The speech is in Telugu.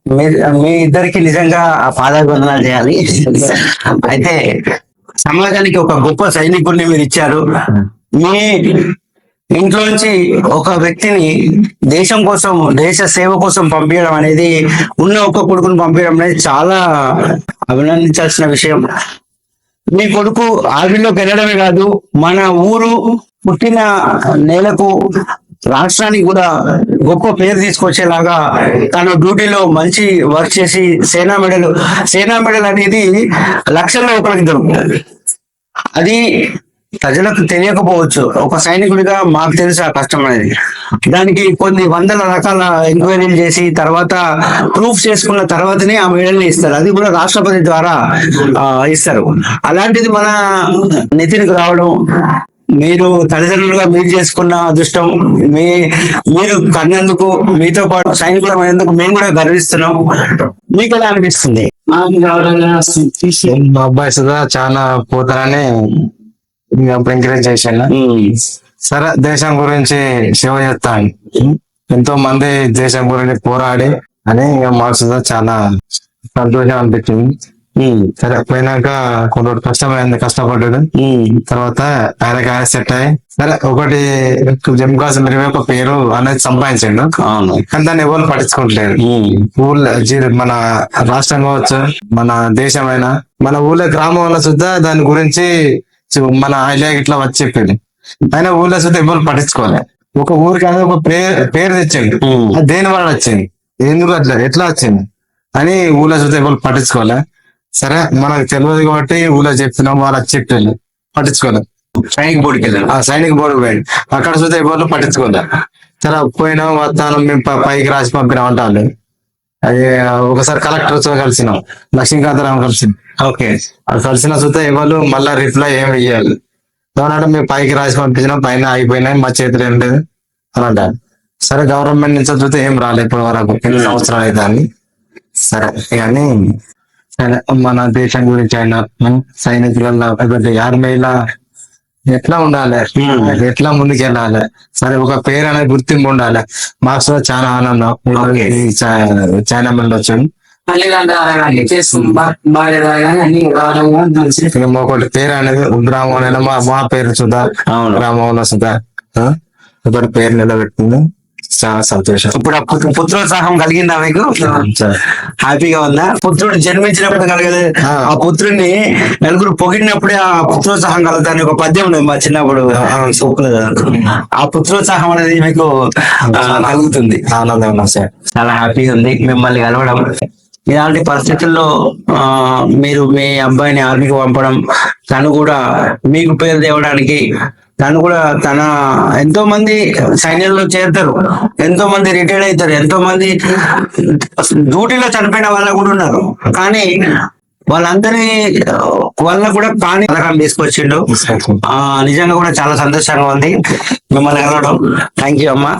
మీ మీ ఇద్దరికి నిజంగా పాదాభివందనాలు చేయాలి. అయితే సమాజానికి ఒక గొప్ప సైనికుడిని మీరు ఇచ్చారు. మీ ఇంట్లోంచి ఒక వ్యక్తిని దేశం కోసం, దేశ సేవ కోసం పంపించడం అనేది, ఉన్న ఒక్క కొడుకుని పంపించడం అనేది చాలా అభినందించాల్సిన విషయం. మీ కొడుకు ఆర్మీలోకి వెళ్ళడమే కాదు, మన ఊరు పుట్టిన నేలకు, రాష్ట్రానికి కూడా గొప్ప పేరు తీసుకొచ్చేలాగా తన డ్యూటీలో మంచి వర్క్ చేసి సేనా మెడల్ అనేది లక్షల్లో ఒకరికి దొరుకుతుంది. అది ప్రజలకు తెలియకపోవచ్చు, ఒక సైనికుడిగా మాకు తెలుసు ఆ కష్టం అనేది. దానికి కొన్ని వందల రకాల ఎంక్వైరీలు చేసి తర్వాత ప్రూఫ్ చేసుకున్న తర్వాతనే ఆ మెడల్ని ఇస్తారు. అది కూడా రాష్ట్రపతి ద్వారా ఇస్తారు. అలాంటిది మన నితిన్కి రావడం, మీరు తల్లిదండ్రులుగా మీరు చేసుకున్న అదృష్టం, మీరు కన్నందుకు, మీతో పాటు సైనికులమైనందుకు మేము కూడా గర్విస్తున్నాం. మీకు ఎలా అనిపిస్తుంది? మా అబ్బాయి సుధా చాలా పోతారని అప్పుడు ఎంకరేజ్ చేశాను. సరే, దేశం గురించి సేవ చేస్తాను, ఎంతో మంది దేశం గురించి పోరాడి అని మాకు సుధా చాలా సంతోషం అనిపించింది. సరే, పోయినాక కొన్ని కష్టమైంది, కష్టపడ్డాడు. తర్వాత ఆయనకి ఆయన సెట్ అయ్యి, సరే ఒకటి జమ్మూ కాశ్మీర్ ఒక పేరు అనేది సంపాదించండు. కానీ దాన్ని ఎవరు పట్టించుకుంటలేరు. ఊళ్ళో మన రాష్ట్రం కావచ్చు, మన దేశమైనా, మన ఊళ్ళో గ్రామంలో సుద్ధా దాని గురించి మన ఐడియా ఇట్లా వచ్చి చెప్పింది. ఆయన ఊళ్ళో సుద్ధా ఎవరు పట్టించుకోవాలి. ఒక ఊరికి అనేది ఒక పేరు తెచ్చిండు. అది దేని వల్ల వచ్చింది, ఎందుకు అట్లా, ఎట్లా వచ్చింది అని ఊళ్ళో సుద్ధా ఎవరు పట్టించుకోవాలి. సరే, మనకు తెలియదు కాబట్టి ఊళ్ళో చెప్తున్నాం, వాళ్ళు చెప్తాను, పట్టించుకోలేదు. సైనిక బోర్డుకి వెళ్ళాను. సైనిక బోర్డు పోయాడు, అక్కడ చూస్తే ఎవరు పట్టించుకోలేదు. సరే, పోయినాం, వస్తాను, మేము పైకి రాసి పంపినాం అంటాను. అది ఒకసారి కలెక్టర్తో కలిసినాం, లక్ష్మీకాంతరావు కలిసింది. ఓకే, అది కలిసిన చూస్తే ఎవరు మళ్ళా రిప్లై ఏమి ఇవ్వాలి. ఏమన్నా మేము పైకి రాసి పంపించినాం, పైన అయిపోయినాయి, మా చేతులు ఏం లేదు అని అంటారు. సరే, గవర్నమెంట్ నుంచి చూస్తే ఏం రాలేదు ఇప్పటి వరకు, ఎన్ని సంవత్సరాలు అయితే అని. సరే కానీ మన దేశం గురించి అయినా, సైనికులలో ఆర్మీలా ఎట్లా ఉండాలి, ఎట్లా ముందుకు వెళ్ళాలి, సరే ఒక పేరు అనేది గుర్తింపు ఉండాలి. మాకు కూడా చాలా ఆనందం చైనా మంది వచ్చాడు. ఒకటి పేరు అనేది గ్రామంలో మా పేరు సుధా, గ్రామంలో సుధా ఒకటి పేరు నిలబెట్టింది. చాలా సంతోషం. ఇప్పుడు పుత్రోత్సాహం కలిగిందా మీకు? హ్యాపీగా ఉందా? పుత్రుడు జన్మించినప్పుడు కలగలేదు, ఆ పుత్రుడిని నలుగురు పొగిడినప్పుడే ఆ పుత్రోత్సాహం కలుగుతాను. ఒక పద్యం ఉంది మా చిన్నప్పుడు, ఆ పుత్రోత్సాహం అనేది మీకు కలుగుతుంది. ఆనందం ఉన్నా సార్, చాలా హ్యాపీగా ఉంది మిమ్మల్ని కలవడం. ఇలాంటి పరిస్థితుల్లో మీరు మీ అబ్బాయిని ఆర్మీకి పంపడం, తను కూడా మీకు పేరు తేవడానికి, తను కూడా ఎంతో మంది సైన్యంలో చేరుతారు, ఎంతో మంది రిటైర్డ్ అవుతారు, ఎంతో మంది డ్యూటీలో చనిపోయిన వాళ్ళు కూడా ఉన్నారు. కానీ వాళ్ళందరి వల్ల కూడా పథకం తీసుకొచ్చిండు. నిజంగా కూడా చాలా సంతోషంగా ఉంది మిమ్మల్ని కలవడం. థ్యాంక్ యూ అమ్మా.